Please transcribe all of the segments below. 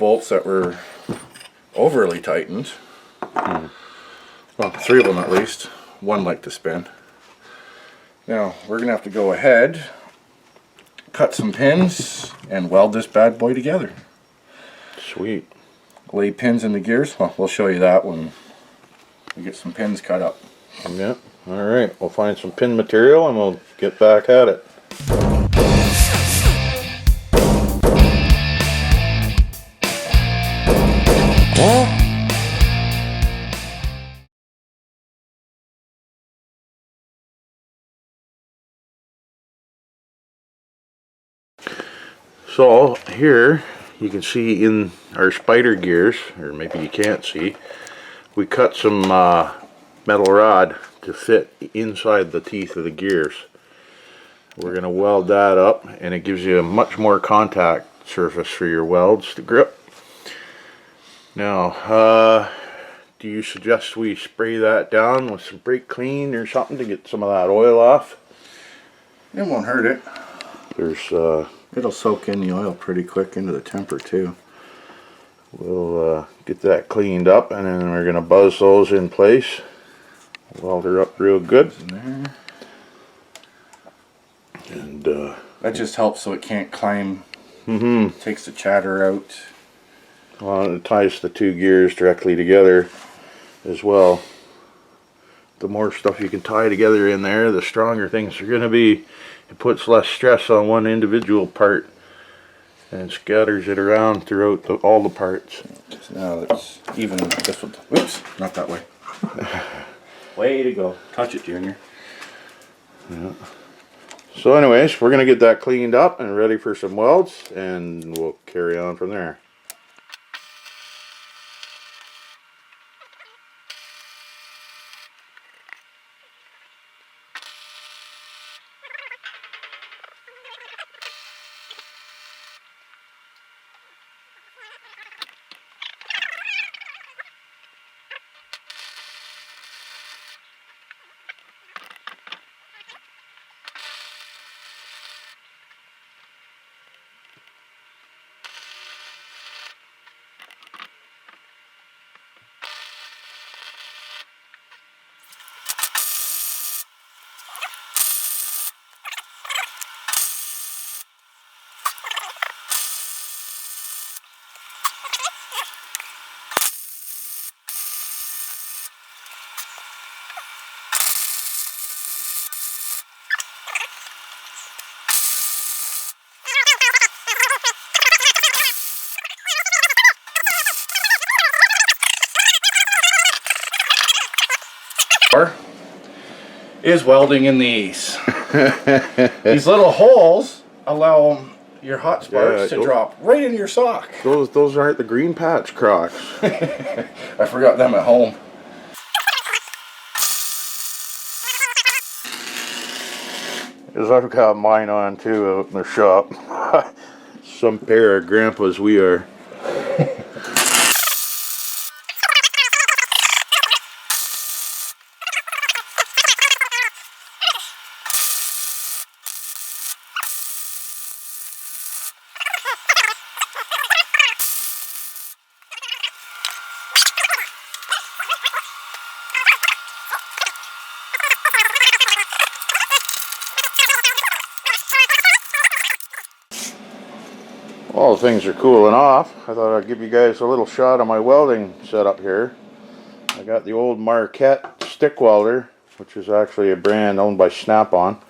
bolts that were overly tightened. Well, 3 of them at least. One liked to spin. Now we're gonna have to go ahead, cut some pins, and weld this bad boy together. Sweet. Lay pins in the gears. Well, we'll show you that when we get some pins cut up. Yeah. All right. We'll find some pin material and we'll get back at it. So here you can see in our spider gears, or maybe you can't see, we cut some metal rod to fit inside the teeth of the gears. We're going to weld that up, and it gives you a much more contact surface for your welds to grip. Now, do you suggest we spray that down with some brake clean or something to get some of that oil off? It won't hurt it. There's It'll soak in the oil pretty quick into the temper too. We'll get that cleaned up, and then we're going to buzz those in place. Weld her up real good. There. And that just helps so it can't climb. Mm-hmm. Takes the chatter out. Well, it ties the 2 gears directly together as well. The more stuff you can tie together in there, the stronger things are going to be. It puts less stress on one individual part and scatters it around throughout all the parts. Now let's even this one. Oops, not that way. Way to go. Touch it, Junior. Yeah. So anyways, we're going to get that cleaned up and ready for some welds, and we'll carry on from there. Is welding in these. These little holes allow your hot sparks to drop right into your sock. Those aren't the green patch Crocs. I forgot them at home. Because I've got mine on too out in the shop. Some pair of grandpas we are. All things are cooling off. I thought I'd give you guys a little shot of my welding setup here. I got the old Marquette stick welder, which is actually a brand owned by Snap-on.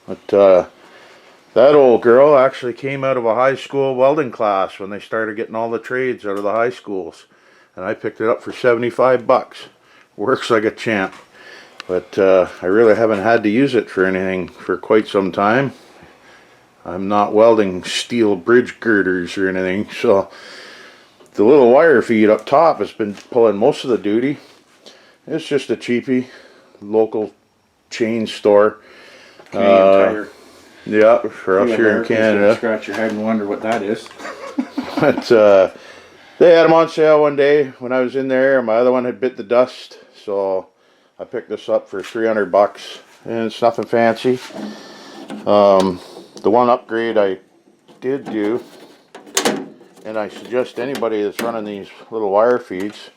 But that old girl actually came out of a high school welding class when they started getting all the trades out of the high schools. And I picked it up for 75 bucks. Works like a champ. But I really haven't had to use it for anything for quite some time. I'm not welding steel bridge girders or anything, so the little wire feed up top has been pulling most of the duty. It's just a cheapie, local chain store. Canadian Tire. Yeah, for us here in Canada. Scratch your head and wonder what that is. But they had them on sale one day when I was in there. My other one had bit the dust, so I picked this up for 300 bucks, and it's nothing fancy. The one upgrade I did do and I suggest anybody that's running these little wire feeds,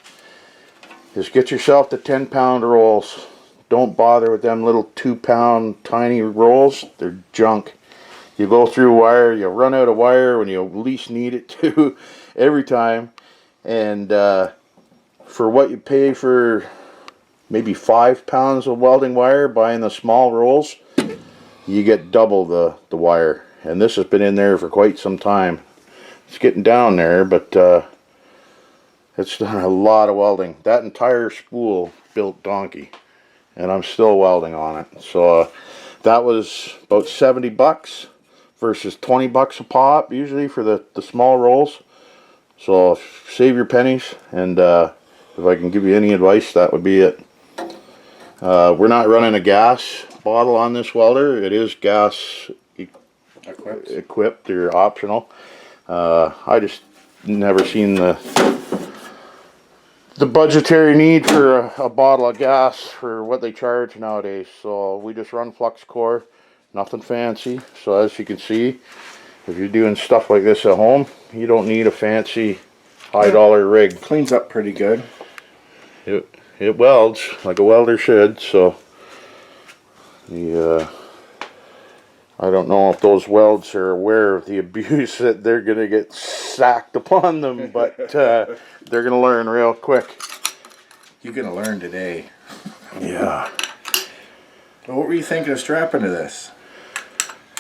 is get yourself the 10-pound rolls. Don't bother with them little 2-pound tiny rolls. They're junk. You go through wire, you run out of wire when you least need it to every time. And for what you pay for maybe 5 pounds of welding wire buying the small rolls, you get double the wire. And this has been in there for quite some time. It's getting down there, but it's done a lot of welding. That entire spool built donkey, and I'm still welding on it. So that was about 70 bucks versus 20 bucks a pop usually for the small rolls. So save your pennies, and if I can give you any advice, that would be it. We're not running a gas bottle on this welder. It is gas equipped or optional. I just never seen the budgetary need for a bottle of gas for what they charge nowadays. So we just run flux core, nothing fancy. So as you can see, if you're doing stuff like this at home, you don't need a fancy high dollar rig. Cleans up pretty good. It welds like a welder should. So the I don't know if those welds are aware of the abuse that they're going to get sacked upon them, but they're going to learn real quick. You're going to learn today. Yeah. Well, what were you thinking of strapping to this?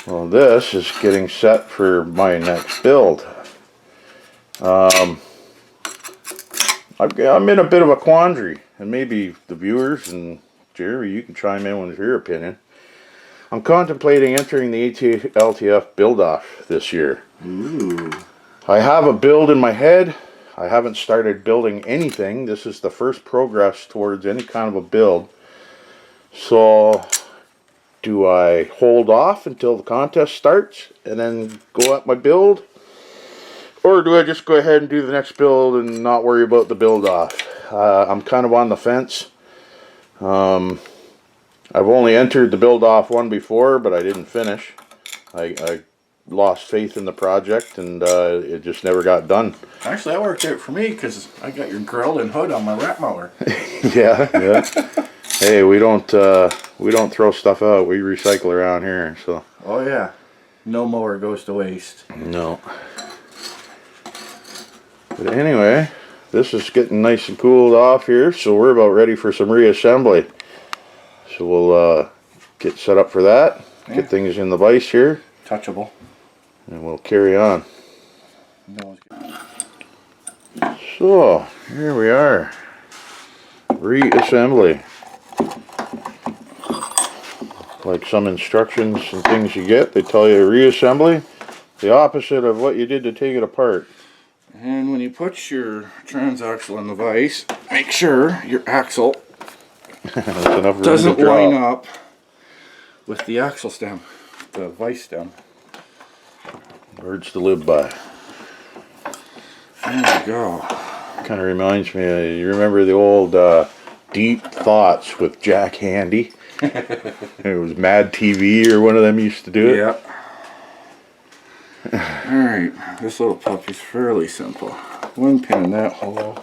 Well, this is getting set for my next build. I'm in a bit of a quandary, and maybe the viewers and Jerry, you can chime in with your opinion. I'm contemplating entering the LTF build-off this year. Ooh. I have a build in my head. I haven't started building anything. This is the first progress towards any kind of a build. So, do I hold off until the contest starts and then go at my build? Or do I just go ahead and do the next build and not worry about the build-off? I'm kind of on the fence. I've only entered the build-off one before, but I didn't finish. I lost faith in the project, and it just never got done. Actually, that worked out for me because I got your grill and hood on my rat mower. Yeah. Hey, we don't throw stuff out. We recycle around here, so. Oh yeah, no mower goes to waste. No. But anyway, this is getting nice and cooled off here, so we're about ready for some reassembly. So we'll get set up for that, get things in the vise here. Touchable. And we'll carry on. No, so, here we are. Reassembly. Like some instructions and things you get, they tell you reassembly, the opposite of what you did to take it apart. And when you put your transaxle in the vise, make sure your axle doesn't line up with the axle stem, the vise stem. Words to live by. There we go. Kind of reminds me, you remember the old Deep Thoughts with Jack Handy? It was Mad TV or one of them used to do it. Yeah. Alright, this little puppy's fairly simple. One pin in that hole.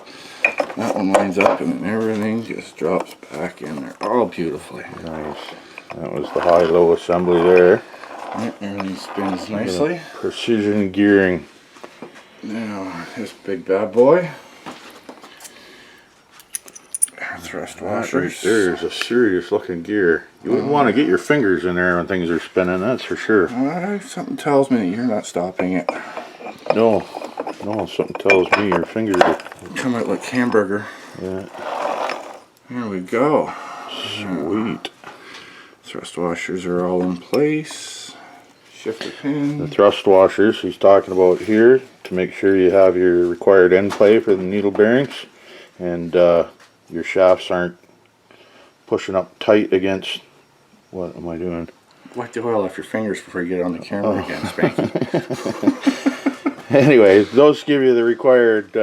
That one lines up and then everything just drops back in there. All beautifully. Nice. That was the high-low assembly there. Yep, everything spins nicely. Precision gearing. Now, this big bad boy. Thrust washers. Right there's a serious looking gear. You wouldn't want to get your fingers in there when things are spinning, that's for sure. Something tells me that you're not stopping it. No, something tells me your fingers are... Come out like hamburger. Yeah. There we go. Sweet. Thrust washers are all in place. Shifter pin. The thrust washers he's talking about here to make sure you have your required end play for the needle bearings, and your shafts aren't pushing up tight against... What am I doing? Wipe the oil off your fingers before you get it on the camera again, Spanky. Anyways, those give you the required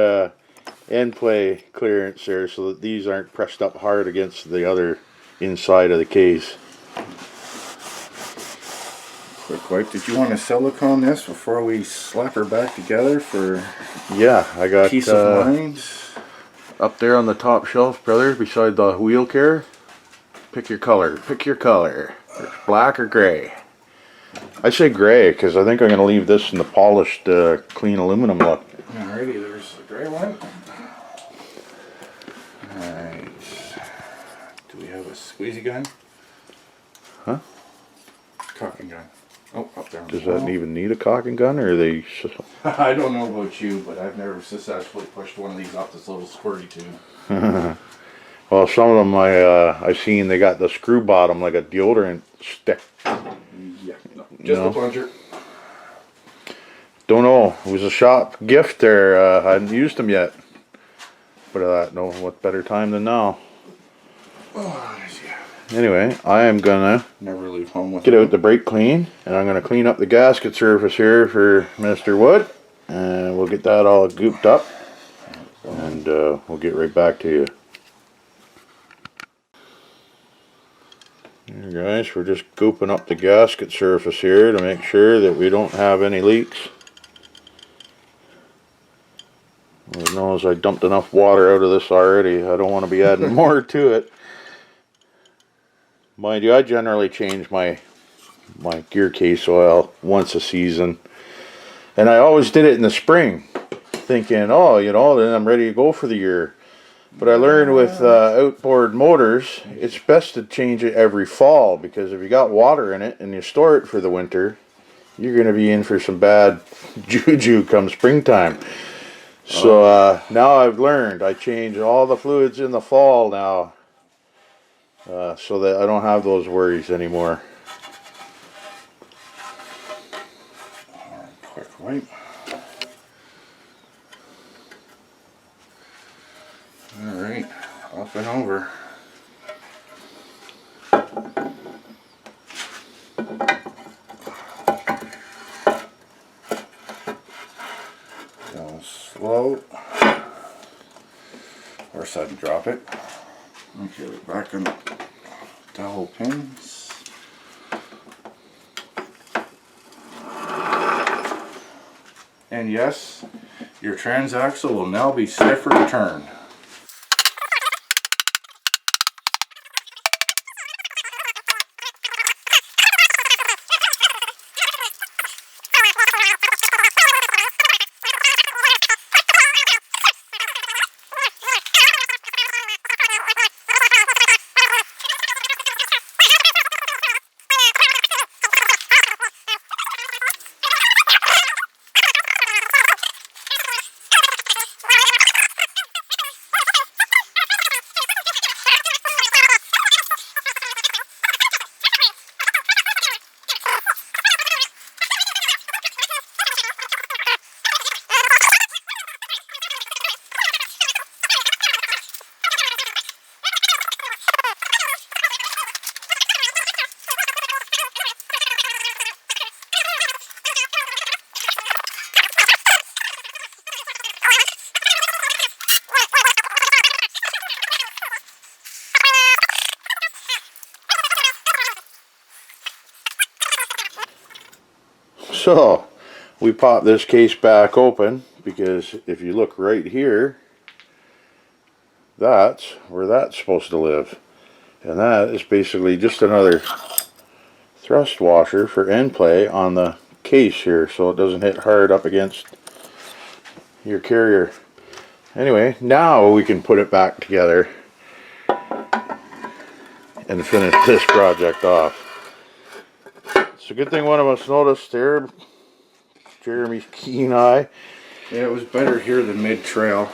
end play clearance there so that these aren't pressed up hard against the other inside of the case. Quick wipe. Did you want to silicone this before we slap her back together for Yeah, I got peace of mind? up there on the top shelf, brother, beside the wheel care. Pick your color. Pick your color. Black or gray? I say gray because I think I'm going to leave this in the polished, clean aluminum look. Alrighty, there's the gray one. Alright. Do we have a squeezy gun? Huh? Caulking gun. Oh, up there. Does that even need a caulking gun, or are they? I don't know about you, but I've never successfully pushed one of these off this little squirty tube. Well, some of them I seen they got the screw bottom like a deodorant stick. Yeah, no, just a plunger. Don't know. It was a shop gift there. I hadn't used them yet. But I thought, no, what better time than now? Oh, yeah. Anyway, I am gonna Never leave home with get out the brake clean, and I'm gonna clean up the gasket surface here for Mr. Wood, and we'll get that all gooped up, and we'll get right back to you. Here, guys, we're just gooping up the gasket surface here to make sure that we don't have any leaks. Lord knows I dumped enough water out of this already. I don't want to be adding more to it. Mind you, I generally change my gear case oil once a season. And I always did it in the spring, thinking, oh, you know, then I'm ready to go for the year. But I learned with outboard motors, it's best to change it every fall, because if you got water in it and you store it for the winter, you're going to be in for some bad juju come springtime. So now I've learned, I change all the fluids in the fall now, so that I don't have those worries anymore. quick wipe. Alright, up and over. Go slow or sudden drop it. Okay, we're back on the dowel pins. And yes, your transaxle will now be set for return. So, we pop this case back open, because if you look right here, that's where that's supposed to live. And that is basically just another thrust washer for end play on the case here, so it doesn't hit hard up against your carrier. Anyway, now we can put it back together and finish this project off. It's a good thing one of us noticed there, Jeremy's keen eye. Yeah, it was better here than mid-trail.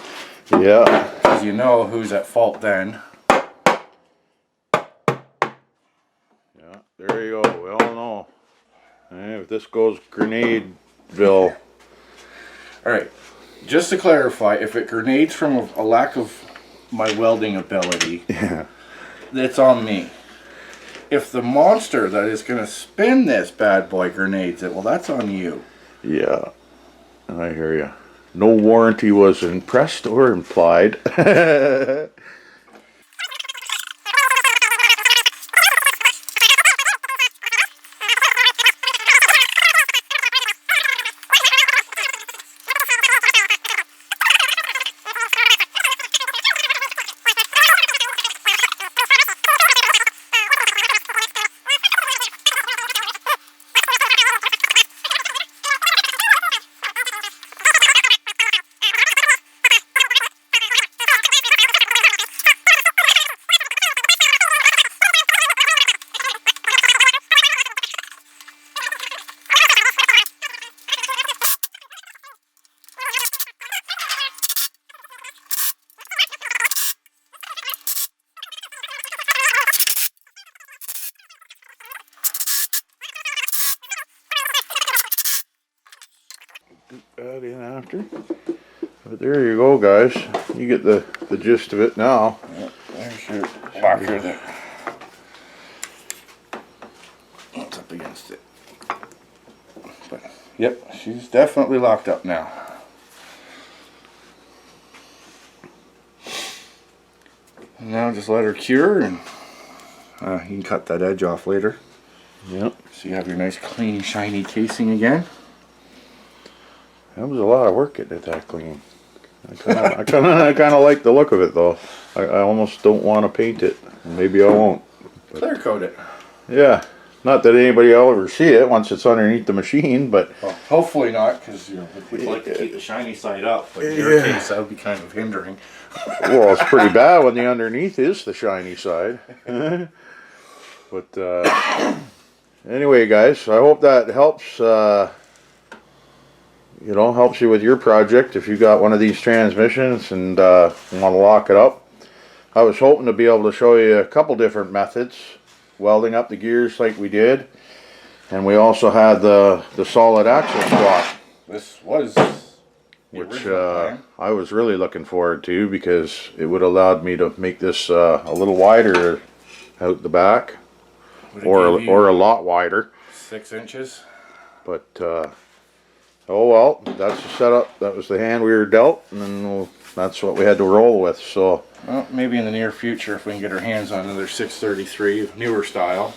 Yeah. Because you know who's at fault then. Yeah, there you go. We all know. And if this goes Grenadeville. Alright, just to clarify, if it grenades from a lack of my welding ability, Yeah. it's on me. If the monster that is going to spin this bad boy grenades it, well, that's on you. Yeah, I hear you. No warranty was impressed or implied. scoop that in after. But there you go, guys. You get the gist of it now. Yep, there's your locker there. What's up against it? But, yep, she's definitely locked up now. And now just let her cure, and you can cut that edge off later. Yep. So you have your nice clean shiny casing again. That was a lot of work getting it that clean. I kind of like the look of it though. I almost don't want to paint it. Maybe I won't. But, Clear coat it. yeah. Not that anybody will ever see it once it's underneath the machine, but Well, hopefully not, because we'd like to keep the shiny side up. But in your case, that would be kind of hindering. well, it's pretty bad when the underneath is the shiny side. But anyway, guys, I hope that helps. You know, helps you with your project if you got one of these transmissions and want to lock it up. I was hoping to be able to show you a couple different methods, welding up the gears like we did, and we also had the solid axle swap, This was which I was really looking forward to because it would have allowed me to make this a little wider out the back, or a lot wider. 6 inches. But oh well, that's the setup. That was the hand we were dealt, and then that's what we had to roll with. So, Well, maybe in the near future, if we can get our hands on another 633 newer style,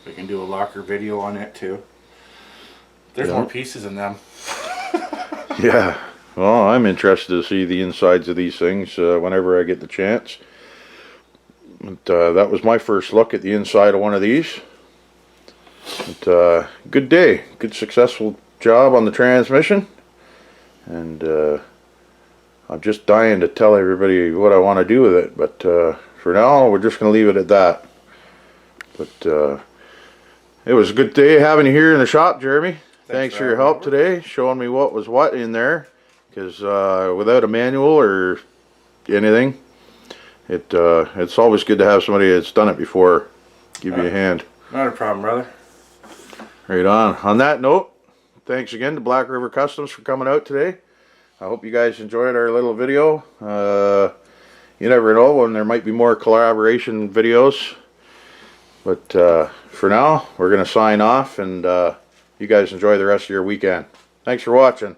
we can do a locker video on it too. There's more pieces in them. yeah. Well, I'm interested to see the insides of these things whenever I get the chance. But that was my first look at the inside of one of these. But good day, good successful job on the transmission, and I'm just dying to tell everybody what I want to do with it, but for now we're just going to leave it at that. But it was a good day having you here in the shop, Jeremy. Thanks for your help today, showing me what was what in there, because without a manual or anything, it's always good to have somebody that's done it before give you a hand. Not a problem, brother. Right on. On that note, thanks again to Black River Customs for coming out today. I hope you guys enjoyed our little video. You never know when there might be more collaboration videos. But for now, we're going to sign off, and you guys enjoy the rest of your weekend. Thanks for watching.